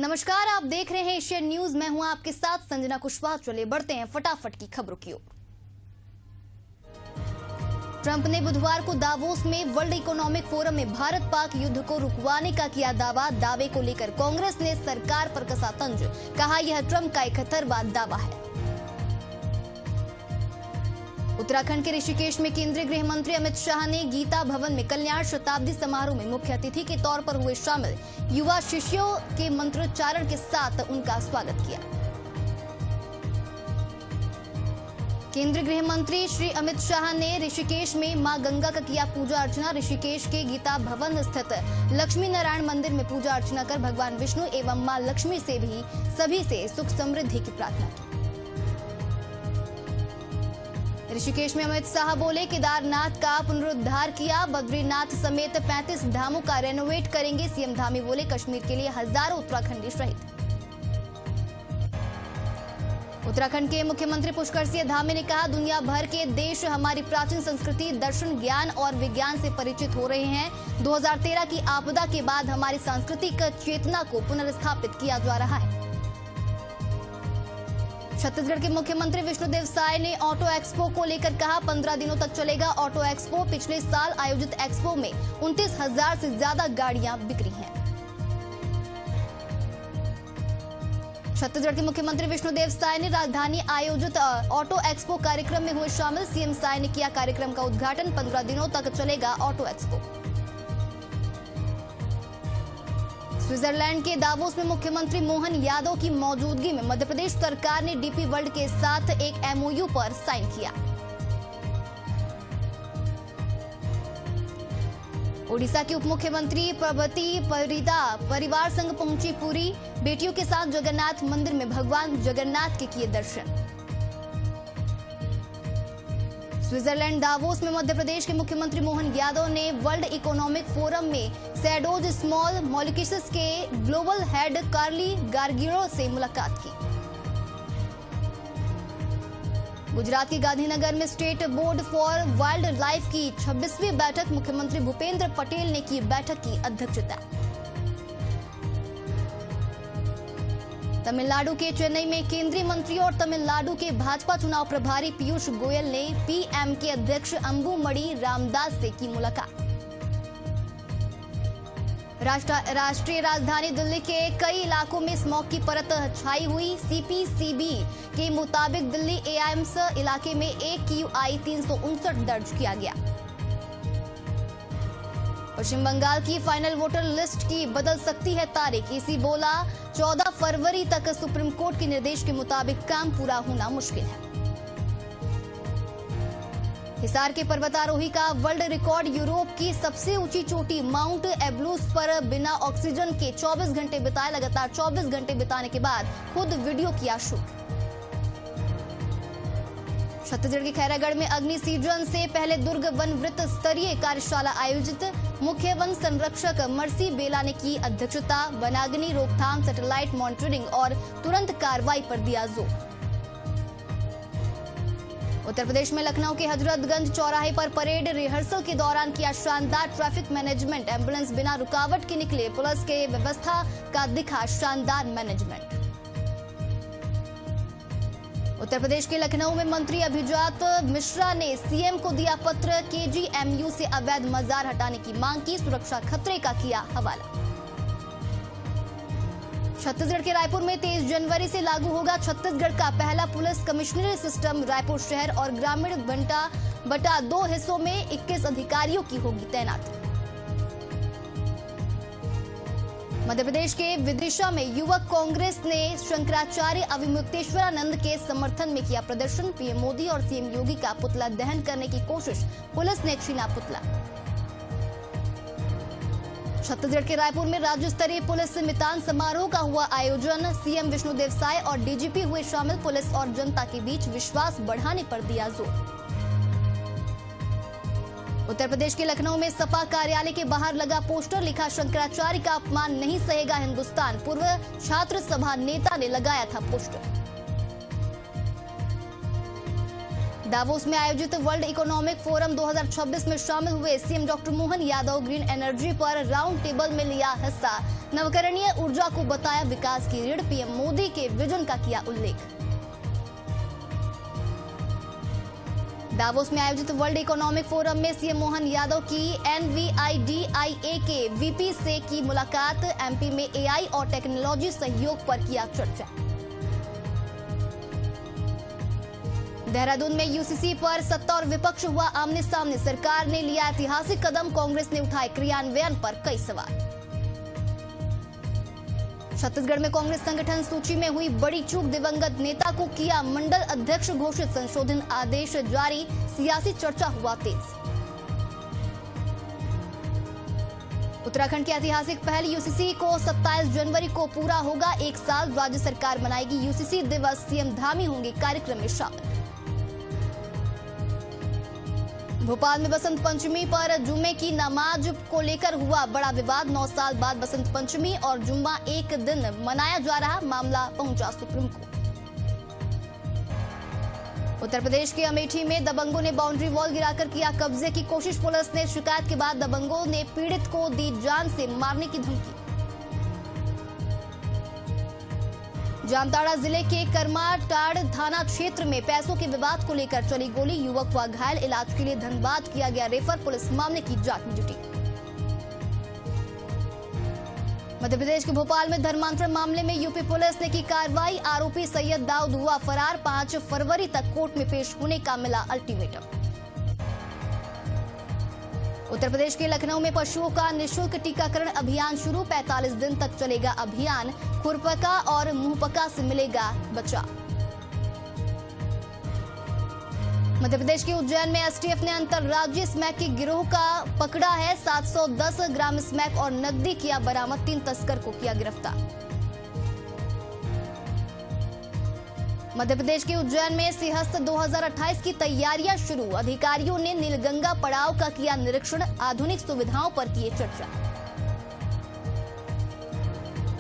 नमस्कार, आप देख रहे हैं एशियन न्यूज। मैं हूं आपके साथ संजना कुशवाहा। चलिए बढ़ते हैं फटाफट की खबरों की ओर। ट्रंप ने बुधवार को दावोस में वर्ल्ड इकोनॉमिक फोरम में भारत पाक युद्ध को रुकवाने का किया दावा। दावे को लेकर कांग्रेस ने सरकार पर कसा तंज। कहा यह ट्रंप का 71वां दावा है। उत्तराखंड के ऋषिकेश में केंद्रीय गृह मंत्री अमित शाह ने गीता भवन में कल्याण शताब्दी समारोह में मुख्य अतिथि के तौर पर हुए शामिल युवा शिष्यों के मंत्रोच्चारण के साथ उनका स्वागत किया। केंद्रीय गृह मंत्री श्री अमित शाह ने ऋषिकेश में मां गंगा का किया पूजा अर्चना। ऋषिकेश के गीता भवन स्थित लक्ष्मी नारायण मंदिर में पूजा अर्चना कर भगवान विष्णु एवं मां लक्ष्मी से भी सभी से सुख समृद्धि की प्रार्थना की। ऋषिकेश में अमित शाह बोले, केदारनाथ का पुनरुद्धार किया, बद्रीनाथ समेत 35 धामों का रेनोवेट करेंगे। सीएम धामी बोले, कश्मीर के लिए हजारों उत्तराखंडी शहीद। उत्तराखंड के मुख्यमंत्री पुष्कर सिंह धामी ने कहा, दुनिया भर के देश हमारी प्राचीन संस्कृति, दर्शन, ज्ञान और विज्ञान से परिचित हो रहे हैं। 2013 की आपदा के बाद हमारी सांस्कृतिक चेतना को पुनर्स्थापित किया जा रहा है। छत्तीसगढ़ के मुख्यमंत्री विष्णुदेव साय ने ऑटो एक्सपो को लेकर कहा, 15 दिनों तक चलेगा ऑटो एक्सपो। पिछले साल आयोजित एक्सपो में 29,000 से ज्यादा गाड़ियां बिक्री हैं। छत्तीसगढ़ के मुख्यमंत्री विष्णुदेव साय ने राजधानी आयोजित ऑटो एक्सपो कार्यक्रम में हुए शामिल। सीएम साय ने किया कार्यक्रम का उद्घाटन। 15 दिनों तक चलेगा ऑटो एक्सपो। स्विट्जरलैंड के दावोस में मुख्यमंत्री मोहन यादव की मौजूदगी में मध्य प्रदेश सरकार ने डीपी वर्ल्ड के साथ एक एमओयू पर साइन किया। ओडिशा की उप मुख्यमंत्री प्रभति परिदा परिवार संग पहुंची पुरी। बेटियों के साथ जगन्नाथ मंदिर में भगवान जगन्नाथ के किए दर्शन। स्विट्जरलैंड दावोस में मध्य प्रदेश के मुख्यमंत्री मोहन यादव ने वर्ल्ड इकोनॉमिक फोरम में सैडोज स्मॉल मॉलिक्यूल्स के ग्लोबल हेड कार्ली गार्गिरो से मुलाकात की। गुजरात के गांधीनगर में state board for wild life की 26वीं बैठक, मुख्यमंत्री भूपेंद्र पटेल ने की बैठक की अध्यक्षता। तमिलनाडु के चेन्नई में केंद्रीय मंत्री और तमिलनाडु के भाजपा चुनाव प्रभारी पीयूष गोयल ने पीएम के अध्यक्ष अंबुमणि रामदास से की मुलाकात। राष्ट्रीय राजधानी दिल्ली के कई इलाकों में स्मॉग की परत छाई हुई। सीपीसीबी के मुताबिक दिल्ली एम्स इलाके में AQI 359 दर्ज किया गया। पश्चिम बंगाल की फाइनल वोटर लिस्ट की बदल सकती है तारीख। ईसी बोला, 14 फरवरी तक सुप्रीम कोर्ट के निर्देश के मुताबिक काम पूरा होना मुश्किल है। हिसार के पर्वतारोही का वर्ल्ड रिकॉर्ड। यूरोप की सबसे ऊंची चोटी माउंट एब्रूस पर बिना ऑक्सीजन के 24 घंटे बिताए। लगातार 24 घंटे बिताने के बाद खुद वीडियो किया शूट। छत्तीसगढ़ के खैरागढ़ में अग्नि सीजन से पहले दुर्ग वन वृत्त स्तरीय कार्यशाला आयोजित। मुख्य वन संरक्षक मर्सी बेला ने की अध्यक्षता। वनाग्नि रोकथाम, सैटेलाइट मॉनिटरिंग और तुरंत कार्रवाई पर दिया जोर। उत्तर प्रदेश में लखनऊ के हजरतगंज चौराहे पर परेड रिहर्सल के दौरान किया शानदार ट्रैफिक मैनेजमेंट। एम्बुलेंस बिना रुकावट के निकले। पुलिस के व्यवस्था का दिखा शानदार मैनेजमेंट। उत्तर प्रदेश के लखनऊ में मंत्री अभिजात मिश्रा ने सीएम को दिया पत्र। KGMU से अवैध मजार हटाने की मांग की। सुरक्षा खतरे का किया हवाला। छत्तीसगढ़ के रायपुर में 23 जनवरी से लागू होगा छत्तीसगढ़ का पहला पुलिस कमिश्नरी सिस्टम। रायपुर शहर और ग्रामीण बटा 2 हिस्सों में 21 अधिकारियों की होगी तैनाती। मध्य प्रदेश के विदिशा में युवक कांग्रेस ने शंकराचार्य अविमुक्तेश्वरानंद के समर्थन में किया प्रदर्शन। पीएम मोदी और सीएम योगी का पुतला दहन करने की कोशिश, पुलिस ने छीना पुतला। छत्तीसगढ़ के रायपुर में राज्य स्तरीय पुलिस मितान समारोह का हुआ आयोजन। सीएम विष्णुदेव साय और डीजीपी हुए शामिल। पुलिस और जनता के बीच विश्वास बढ़ाने पर दिया जोर। उत्तर प्रदेश के लखनऊ में सपा कार्यालय के बाहर लगा पोस्टर, लिखा, शंकराचार्य का अपमान नहीं सहेगा हिंदुस्तान। पूर्व छात्र सभा नेता ने लगाया था पोस्टर। दावोस में आयोजित वर्ल्ड इकोनॉमिक फोरम 2026 में शामिल हुए CM doctor Mohan Yadav green energy पर राउंड टेबल में लिया हिस्सा। नवकरणीय ऊर्जा को बताया विकास की रीढ़। पीएम मोदी के विजन का किया उल्लेख। दावोस में आयोजित वर्ल्ड इकोनॉमिक फोरम में सीएम मोहन यादव की NVIDIA के VP से की मुलाकात। MP में AI और टेक्नोलॉजी सहयोग पर किया चर्चा। देहरादून में UCC पर सत्ता और विपक्ष हुआ आमने सामने। सरकार ने लिया ऐतिहासिक कदम, कांग्रेस ने उठाए क्रियान्वयन पर कई सवाल। छत्तीसगढ़ में कांग्रेस संगठन सूची में हुई बड़ी चूक, दिवंगत नेता को किया मंडल अध्यक्ष घोषित। संशोधन आदेश जारी, सियासी चर्चा हुआ तेज। उत्तराखंड की ऐतिहासिक पहल UCC को 27 जनवरी को पूरा होगा 1 साल। राज्य सरकार मनाएगी UCC दिवस। सीएम धामी होंगे कार्यक्रम में शामिल। भोपाल में बसंत पंचमी पर जुम्मे की नमाज को लेकर हुआ बड़ा विवाद। 9 साल बाद बसंत पंचमी और जुम्मा एक दिन मनाया जा रहा, मामला पहुंचा सुप्रीम कोर्ट। उत्तर प्रदेश के अमेठी में दबंगों ने बाउंड्री वॉल गिराकर किया कब्जे की कोशिश। पुलिस ने शिकायत के बाद दबंगों ने पीड़ित को दी जान से मारने की धमकी। जामताड़ा जिले के करमाटाड़ थाना क्षेत्र में पैसों के विवाद को लेकर चली गोली। युवक हुआ घायल, इलाज के लिए धनबाद किया गया रेफर। पुलिस मामले की जांच में जुटी। मध्य प्रदेश के भोपाल में धर्मांतरण मामले में यूपी पुलिस ने की कार्रवाई। आरोपी सैयद दाऊद हुआ फरार। 5 फरवरी तक कोर्ट में पेश होने का मिला अल्टीमेटम। उत्तर प्रदेश के लखनऊ में पशुओं का निःशुल्क टीकाकरण अभियान शुरू। 45 दिन तक चलेगा अभियान। खुरपका और मुंहपका से मिलेगा बचाव। मध्य प्रदेश के उज्जैन में एसटीएफ ने अंतर्राज्यीय स्मैक के गिरोह का पकड़ा है। 710 ग्राम स्मैक और नकदी किया बरामद। 3 तस्कर को किया गिरफ्तार। मध्य प्रदेश के उज्जैन में सिंहस्थ 2028 की तैयारियां शुरू। अधिकारियों ने नीलगंगा पड़ाव का किया निरीक्षण। आधुनिक सुविधाओं पर किए चर्चा।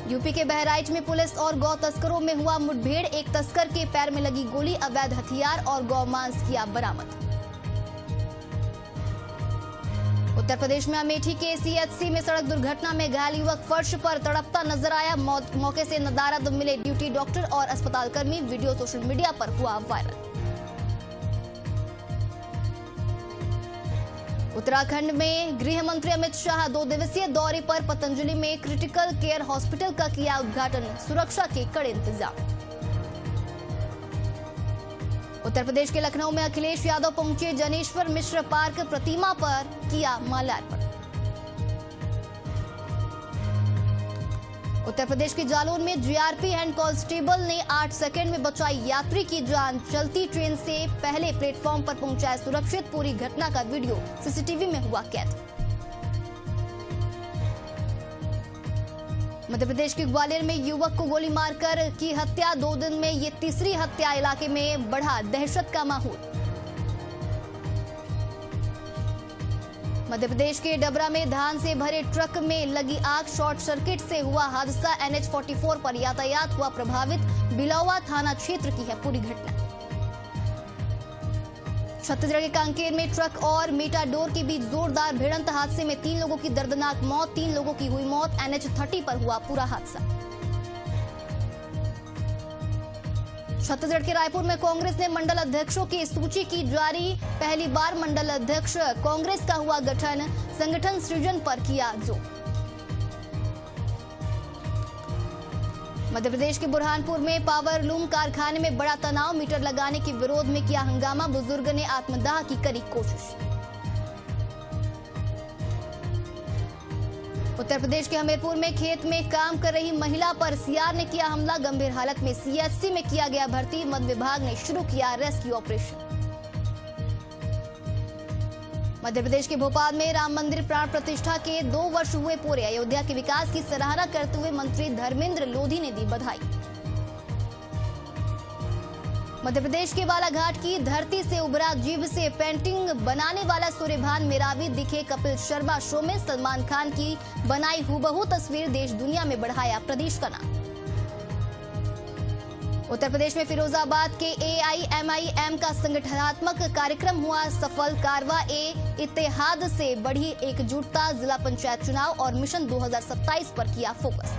यूपी के बहराइच में पुलिस और गौ तस्करों में हुआ मुठभेड़। एक तस्कर के पैर में लगी गोली। अवैध हथियार और गौ मांस किया बरामद। उत्तर प्रदेश में अमेठी के CHC में सड़क दुर्घटना में घायल युवक फर्श पर तड़पता नजर आया। मौके से नदारद मिले ड्यूटी डॉक्टर और अस्पताल कर्मी। वीडियो सोशल मीडिया पर हुआ वायरल। उत्तराखंड में गृह मंत्री अमित शाह 2 दिवसीय दौरे पर। पतंजलि में क्रिटिकल केयर हॉस्पिटल का किया उद्घाटन। सुरक्षा के कड़े इंतजाम। उत्तर प्रदेश के लखनऊ में अखिलेश यादव पहुंचे। जनेश्वर मिश्र पार्क प्रतिमा पर किया माल्यार्पण। उत्तर प्रदेश के जालौन में जीआरपी हैंड कांस्टेबल ने 8 सेकंड में बचाई यात्री की जान। चलती ट्रेन से पहले प्लेटफॉर्म पर पहुंचाया सुरक्षित। पूरी घटना का वीडियो सीसीटीवी में हुआ कैद। मध्य प्रदेश के ग्वालियर में युवक को गोली मारकर की हत्या। 2 दिन में ये तीसरी हत्या। इलाके में बढ़ा दहशत का माहौल। मध्य प्रदेश के डबरा में धान से भरे ट्रक में लगी आग। शॉर्ट सर्किट से हुआ हादसा। NH 44 पर यातायात हुआ प्रभावित। बिलौवा थाना क्षेत्र की है पूरी घटना। छत्तीसगढ़ के कांकेर में ट्रक और मेटाडोर के बीच जोरदार भिड़ंत। हादसे में 3 लोगों की दर्दनाक मौत। 3 लोगों की हुई मौत। NH 30 पर हुआ पूरा हादसा। छत्तीसगढ़ के रायपुर में कांग्रेस ने मंडल अध्यक्षों की सूची की जारी। पहली बार मंडल अध्यक्ष कांग्रेस का हुआ गठन। संगठन सृजन पर किया जोर। मध्य प्रदेश के बुरहानपुर में पावर लूम कारखाने में बड़ा तनाव। मीटर लगाने के विरोध में किया हंगामा। बुजुर्ग ने आत्मदाह की करी कोशिश। उत्तर प्रदेश के हमीरपुर में खेत में काम कर रही महिला पर सीआर ने किया हमला। गंभीर हालत में CHC में किया गया भर्ती। वन विभाग ने शुरू किया रेस्क्यू ऑपरेशन। मध्य प्रदेश के भोपाल में राम मंदिर प्राण प्रतिष्ठा के 2 वर्ष हुए पूरे। अयोध्या के विकास की सराहना करते हुए मंत्री धर्मेंद्र लोधी ने दी बधाई। मध्य प्रदेश के बालाघाट की धरती से उभरा जीव से पेंटिंग बनाने वाला सूर्यभान मेरावी दिखे कपिल शर्मा शो में। सलमान खान की बनाई हूबहू तस्वीर देश दुनिया में बढ़ाया प्रदेश का नाम। उत्तर प्रदेश में फिरोजाबाद के AIMIM का संगठनात्मक कार्यक्रम हुआ सफल। कारवा इत्तेहाद से बढ़ी एकजुटता। जिला पंचायत चुनाव और मिशन 2027 पर किया फोकस।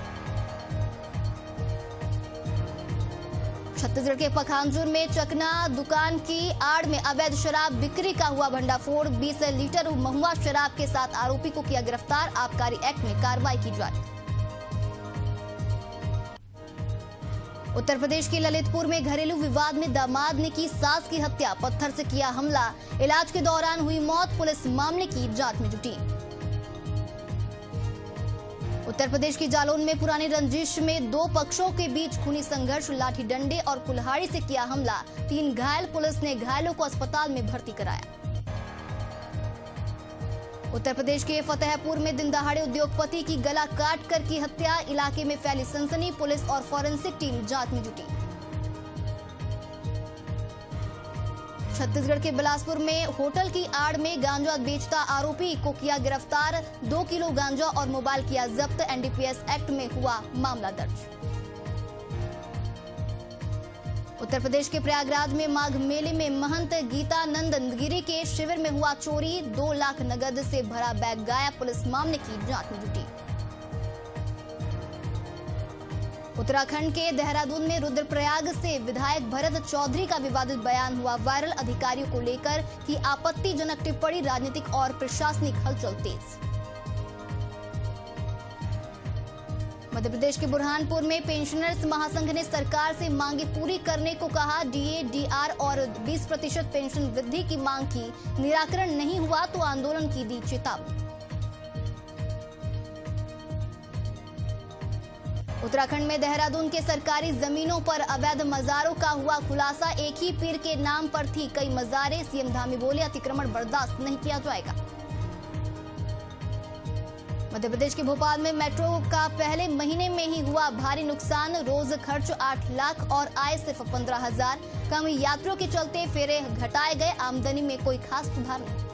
छत्तीसगढ़ के पखांजूर में चकना दुकान की आड़ में अवैध शराब बिक्री का हुआ भंडाफोड़। 20 लीटर महुआ शराब के साथ आरोपी को किया गिरफ्तार। आबकारी एक्ट में कार्रवाई की जारी। उत्तर प्रदेश के ललितपुर में घरेलू विवाद में दामाद ने की सास की हत्या। पत्थर से किया हमला। इलाज के दौरान हुई मौत। पुलिस मामले की जांच में जुटी। उत्तर प्रदेश की जालौन में पुरानी रंजिश में दो पक्षों के बीच खूनी संघर्ष। लाठी डंडे और कुल्हाड़ी से किया हमला। 3 घायल। पुलिस ने घायलों को अस्पताल में भर्ती कराया। उत्तर प्रदेश के फतेहपुर में दिन दहाड़े उद्योगपति की गला काट कर की हत्या। इलाके में फैली सनसनी। पुलिस और फॉरेंसिक टीम जांच में जुटी। छत्तीसगढ़ के बिलासपुर में होटल की आड़ में गांजा बेचता आरोपी को किया गिरफ्तार। 2 किलो गांजा और मोबाइल किया जब्त। NDPS एक्ट में हुआ मामला दर्ज। उत्तर प्रदेश के प्रयागराज में माघ मेले में महंत गीतानंद गिरी के शिविर में हुआ चोरी। 2 लाख नगद से भरा बैग गायब। पुलिस मामले की जांच में जुटी। उत्तराखंड के देहरादून में रुद्रप्रयाग से विधायक भरत चौधरी का विवादित बयान हुआ वायरल। अधिकारियों को लेकर की आपत्तिजनक टिप्पणी। राजनीतिक और प्रशासनिक हलचल तेज। मध्य प्रदेश के बुरहानपुर में पेंशनर्स महासंघ ने सरकार से मांगे पूरी करने को कहा। DA, DR और 20% पेंशन वृद्धि की मांग की। निराकरण नहीं हुआ तो आंदोलन की दी चेतावनी। उत्तराखंड में देहरादून के सरकारी जमीनों पर अवैध मजारों का हुआ खुलासा। एक ही पीर के नाम पर थी कई मजारें। CM धामी बोले अतिक्रमण बर्दाश्त नहीं किया जाएगा। मध्य प्रदेश के भोपाल में मेट्रो का पहले महीने में ही हुआ भारी नुकसान। रोज खर्च 8 लाख और आय सिर्फ 15,000। कम यात्रियों के चलते फेरे घटाए गए। आमदनी में कोई खास सुधार नहीं।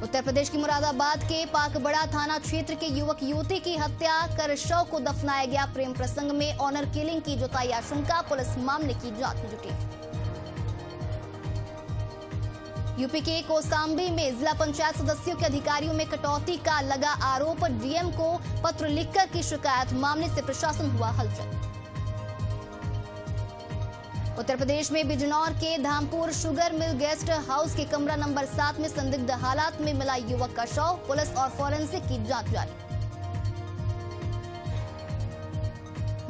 उत्तर प्रदेश की मुरादाबाद के पाकबड़ा थाना क्षेत्र के युवक युवती की हत्या कर शव को दफनाया गया। प्रेम प्रसंग में ऑनर किलिंग की जताई आशंका। पुलिस मामले की जांच में जुटी। यूपी के कोसांबी में जिला पंचायत सदस्यों के अधिकारियों में कटौती का लगा आरोप। DM को पत्र लिखकर की शिकायत। मामले से प्रशासन हुआ हलचल। उत्तर प्रदेश में बिजनौर के Dhampur sugar mill guest house के कमरा नंबर 7 में संदिग्ध हालात में मिला युवक का शव। पुलिस और फॉरेंसिक की जांच जारी।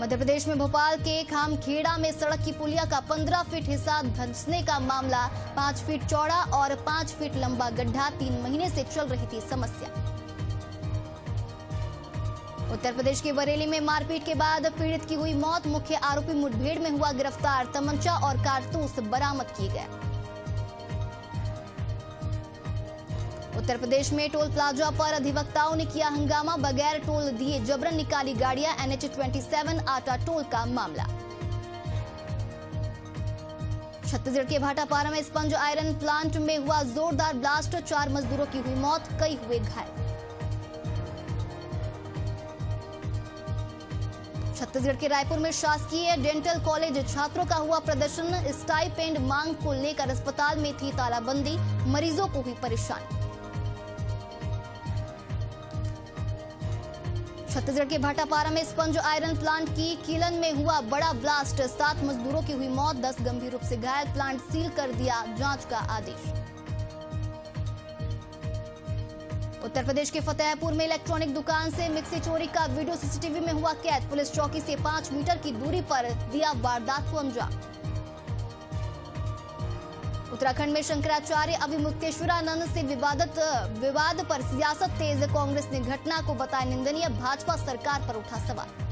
मध्य प्रदेश में भोपाल के खामखेड़ा में सड़क की पुलिया का 15 फीट हिस्सा धंसने का मामला। 5 फीट चौड़ा और 5 फीट लंबा गड्ढा। 3 महीने से चल रही थी समस्या। उत्तर प्रदेश के बरेली में मारपीट के बाद पीड़ित की हुई मौत। मुख्य आरोपी मुठभेड़ में हुआ गिरफ्तार। तमंचा और कारतूस बरामद किए गए। उत्तर प्रदेश में टोल प्लाजा पर अधिवक्ताओं ने किया हंगामा। बगैर टोल दिए जबरन निकाली गाड़ियां। NH27 आटा टोल का मामला। छत्तीसगढ़ के भाटापारा में स्पंज आयरन प्लांट में हुआ जोरदार ब्लास्ट। 4 मजदूरों की हुई मौत। कई हुए घायल। छत्तीसगढ़ के रायपुर में शासकीय डेंटल कॉलेज छात्रों का हुआ प्रदर्शन। स्टाइपेंड मांग को लेकर अस्पताल में थी तालाबंदी। मरीजों को हुई परेशानी। छत्तीसगढ़ के भाटापारा में स्पंज आयरन प्लांट की किलन में हुआ बड़ा ब्लास्ट। 7 मजदूरों की हुई मौत। 10 गंभीर रूप से घायल। प्लांट सील कर दिया। जांच का आदेश। उत्तर प्रदेश के फतेहपुर में इलेक्ट्रॉनिक दुकान से मिक्सी चोरी का वीडियो CCTV में हुआ कैद। पुलिस चौकी से 5 मीटर की दूरी पर दिया वारदात को अंजाम। उत्तराखंड में शंकराचार्य अभिमुक्तेश्वरानंद से विवाद पर सियासत तेज। कांग्रेस ने घटना को बताया निंदनीय। भाजपा सरकार पर उठा सवाल।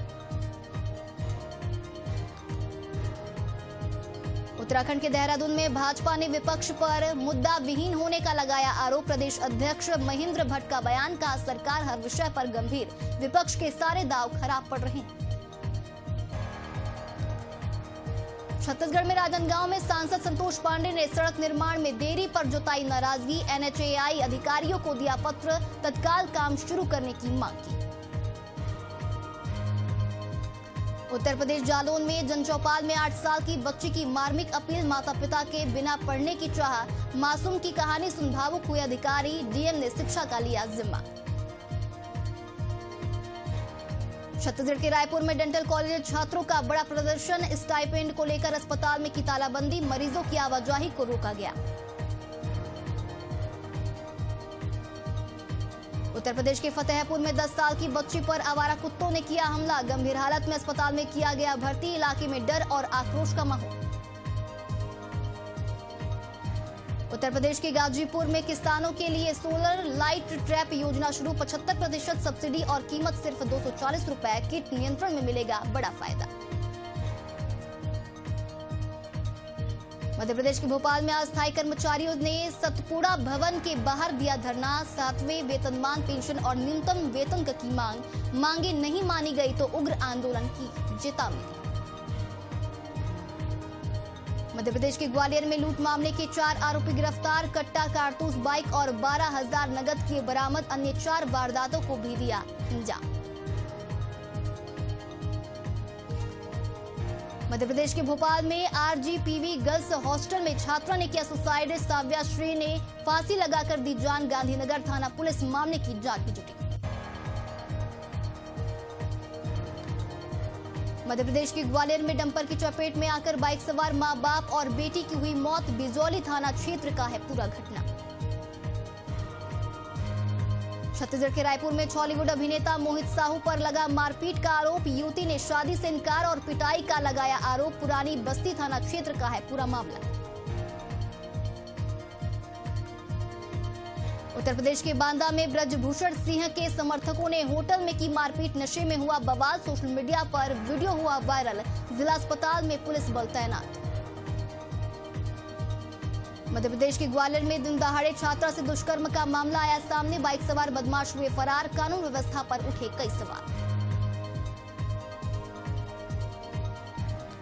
उत्तराखंड के देहरादून में भाजपा ने विपक्ष पर मुद्दा विहीन होने का लगाया आरोप। प्रदेश अध्यक्ष महेंद्र भट्ट का बयान। कहा सरकार हर विषय पर गंभीर। विपक्ष के सारे दांव खराब पड़ रहे हैं। छत्तीसगढ़ में राजनांदगांव में सांसद संतोष पांडे ने सड़क निर्माण में देरी पर जताई नाराजगी। NHAI अधिकारियों को दिया पत्र। तत्काल काम शुरू करने की मांग की। उत्तर प्रदेश जालौन में जनचौपाल में 8 साल की बच्ची की मार्मिक अपील, माता पिता के बिना पढ़ने की चाह, मासूम की कहानी सुन भावुक हुए अधिकारी, डीएम ने शिक्षा का लिया जिम्मा। छत्तीसगढ़ के रायपुर में डेंटल कॉलेज छात्रों का बड़ा प्रदर्शन, स्टाइपेंड को लेकर अस्पताल में की तालाबंदी, मरीजों की आवाजाही को रोका गया। उत्तर प्रदेश के फतेहपुर में 10 साल की बच्ची पर आवारा कुत्तों ने किया हमला, गंभीर हालत में अस्पताल में किया गया भर्ती, इलाके में डर और आक्रोश का माहौल। उत्तर प्रदेश के गाजीपुर में किसानों के लिए सोलर लाइट ट्रैप योजना शुरू, 75% सब्सिडी और कीमत सिर्फ 240 रुपए, कीट नियंत्रण में मिलेगा बड़ा फायदा। मध्य प्रदेश के भोपाल में अस्थायी कर्मचारियों ने सतपुड़ा भवन के बाहर दिया धरना, 7वें वेतनमान पेंशन और न्यूनतम वेतन की मांगे नहीं मानी गई तो उग्र आंदोलन की चेतावनी। मध्य प्रदेश के ग्वालियर में लूट मामले के 4 आरोपी गिरफ्तार, कट्टा, कारतूस, बाइक और 12,000 नकद किए बरामद, अन्य 4 वारदातों को भी दिया अंजाम। मध्य प्रदेश के भोपाल में आरजीपीवी गर्ल्स हॉस्टल में छात्रा ने किया सुसाइड, साव्याश्री ने फांसी लगाकर दी जान, गांधीनगर थाना पुलिस मामले की जांच में जुटी। मध्य प्रदेश के ग्वालियर में डंपर की चपेट में आकर बाइक सवार मां बाप और बेटी की हुई मौत, बिजौली थाना क्षेत्र का है पूरा घटना। छत्तीसगढ़ के रायपुर में बॉलीवुड अभिनेता मोहित साहू पर लगा मारपीट का आरोप, युवती ने शादी से इनकार और पिटाई का लगाया आरोप, पुरानी बस्ती थाना क्षेत्र का है पूरा मामला। उत्तर प्रदेश के बांदा में ब्रजभूषण सिंह के समर्थकों ने होटल में की मारपीट, नशे में हुआ बवाल, सोशल मीडिया पर वीडियो हुआ वायरल, जिला अस्पताल में पुलिस बल तैनात। मध्य प्रदेश के ग्वालियर में दिन दहाड़े छात्रा से दुष्कर्म का मामला आया सामने, बाइक सवार बदमाश हुए फरार, कानून व्यवस्था पर उठे कई सवाल।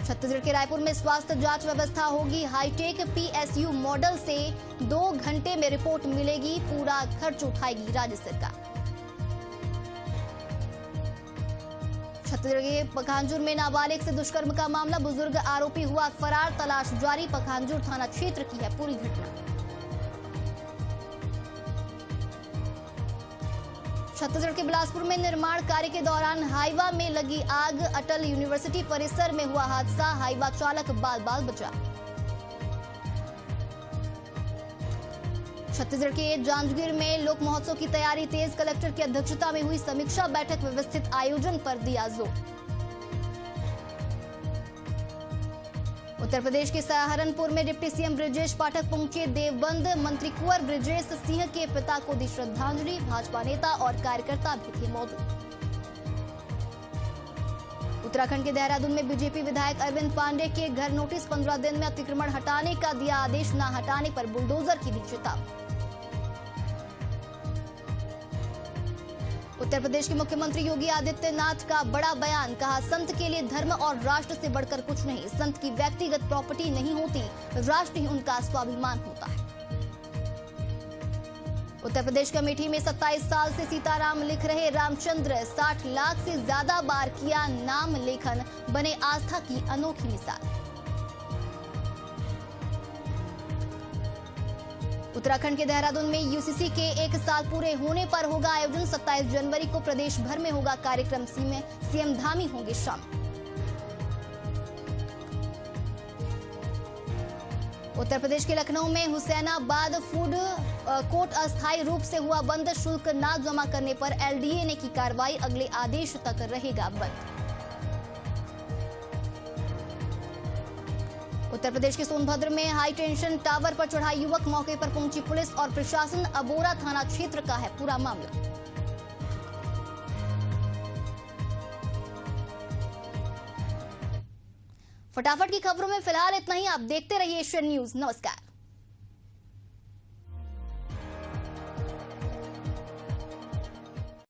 छत्तीसगढ़ के रायपुर में स्वास्थ्य जांच व्यवस्था होगी हाईटेक, पीएसयू मॉडल से 2 घंटे में रिपोर्ट मिलेगी, पूरा खर्च उठाएगी राज्य सरकार। छत्तीसगढ़ के पखांजूर में नाबालिग से दुष्कर्म का मामला, बुजुर्ग आरोपी हुआ फरार, तलाश जारी, पखांजूर थाना क्षेत्र की है पूरी घटना। छत्तीसगढ़ के बिलासपुर में निर्माण कार्य के दौरान हाईवा में लगी आग, अटल यूनिवर्सिटी परिसर में हुआ हादसा, हाईवा चालक बाल बचा। छत्तीसगढ़ के जांजगीर में लोक महोत्सव की तैयारी तेज, कलेक्टर की अध्यक्षता में हुई समीक्षा बैठक, व्यवस्थित आयोजन पर दिया जोर। उत्तर प्रदेश के सहारनपुर में डिप्टी सीएम ब्रजेश पाठक पहुंचे देवबंद, मंत्री कुंवर ब्रजेश सिंह के पिता को दी श्रद्धांजलि, भाजपा नेता और कार्यकर्ता भी थे मौजूद। उत्तराखंड के देहरादून में बीजेपी विधायक अरविंद पांडे के घर नोटिस, 15 दिन में अतिक्रमण हटाने का दिया आदेश, न हटाने पर बुलडोजर की दी चेतावनी। उत्तर प्रदेश के मुख्यमंत्री योगी आदित्यनाथ का बड़ा बयान, कहा संत के लिए धर्म और राष्ट्र से बढ़कर कुछ नहीं, संत की व्यक्तिगत प्रॉपर्टी नहीं होती, राष्ट्र ही उनका स्वाभिमान होता है। उत्तर प्रदेश के अमेठी में 27 साल से सीताराम लिख रहे रामचंद्र, 60 लाख से ज्यादा बार किया नाम लेखन, बने आस्था की अनोखी मिसाल। उत्तराखंड के देहरादून में यूसीसी के 1 साल पूरे होने पर होगा आयोजन, 27 जनवरी को प्रदेश भर में होगा कार्यक्रम, सीएम धामी होंगे शामिल। उत्तर प्रदेश के लखनऊ में हुसैनाबाद फूड कोर्ट अस्थायी रूप से हुआ बंद, शुल्क न जमा करने पर एलडीए ने की कार्रवाई, अगले आदेश तक रहेगा बंद। उत्तर प्रदेश के सोनभद्र में हाई टेंशन टावर पर चढ़ा युवक, मौके पर पहुंची पुलिस और प्रशासन, अबोरा थाना क्षेत्र का है पूरा मामला। फटाफट की खबरों में फिलहाल इतना ही, आप देखते रहिए एशियन न्यूज। नमस्कार।